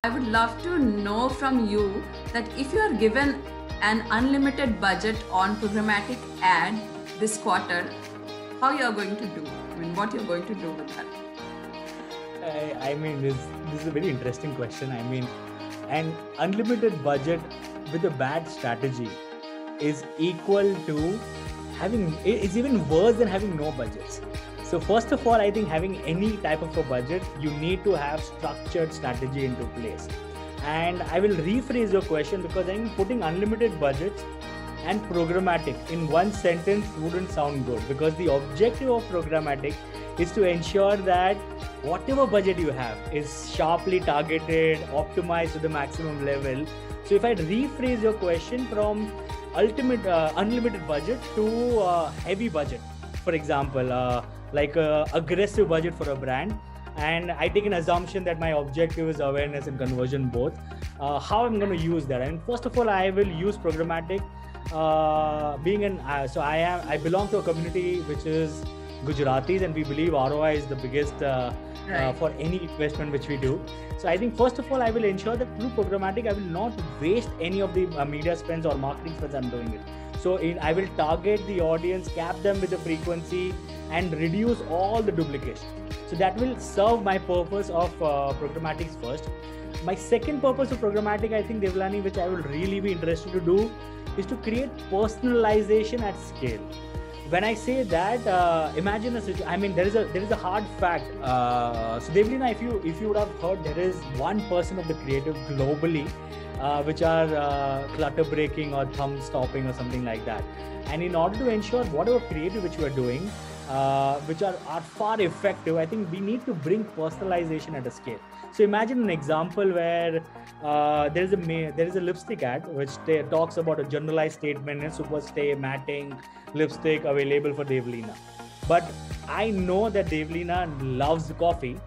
I would love to know from you that if you are given an unlimited budget on programmatic ad this quarter, how you are going to do? I mean, what you're going to do with that? I mean, this is a very interesting question. I mean, an unlimited budget with a bad strategy is equal to it's even worse than having no budgets. So first of all, I think having any type of a budget, you need to have structured strategy into place. And I will rephrase your question, because I think putting unlimited budgets and programmatic in one sentence wouldn't sound good, because the objective of programmatic is to ensure that whatever budget you have is sharply targeted, optimized to the maximum level. So if I rephrase your question from unlimited budget to heavy budget, for example, like aggressive budget for a brand, and I take an assumption that my objective is awareness and conversion both, how I'm going to use that? I mean, first of all, I will use programmatic. I belong to a community which is Gujaratis, and we believe ROI is the biggest for any investment which we do. So I think first of all, I will ensure that through programmatic, I will not waste any of the media spends or marketing spends I'm doing it. So I will target the audience, cap them with the frequency, and reduce all the duplication. So that will serve my purpose of programmatics first. My second purpose of programmatic, I think, Devlani, which I will really be interested to do, is to create personalization at scale. When I say that, imagine a situation. I mean, there is a hard fact. So Devlina, if you would have heard, there is 1% of the creative globally which are clutter breaking or thumb stopping or something like that. And in order to ensure whatever creative which we are doing, which are far effective, I think we need to bring personalization at a scale. So imagine an example where there is a lipstick ad which talks about a generalized statement in Superstay matting lipstick available for Devlina. But I know that Devlina loves coffee,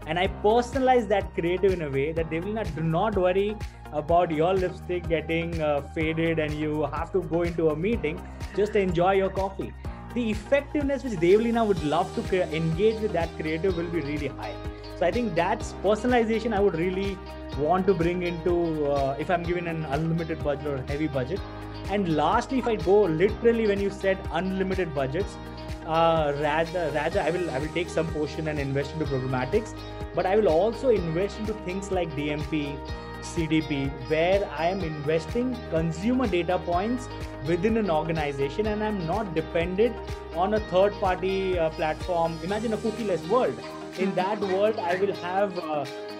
and I personalize that creative in a way that Devlina, do not worry about your lipstick getting faded and you have to go into a meeting. Just enjoy your coffee. The effectiveness which Devlina would love to engage with that creative will be really high. So I think that's personalization I would really want to bring into if I'm given an unlimited budget or heavy budget. And lastly, if I go literally when you said unlimited budgets, rather I will take some portion and invest into programmatics, but I will also invest into things like DMP, CDP, where I am investing consumer data points within an organization, and I'm not dependent on a third-party platform. Imagine a cookie-less world. In that world, I will have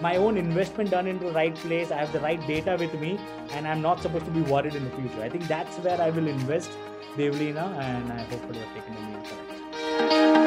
my own investment done into the right place. I have the right data with me, and I'm not supposed to be worried in the future. I think that's where I will invest, Devlina, and I hopefully have taken the name correct.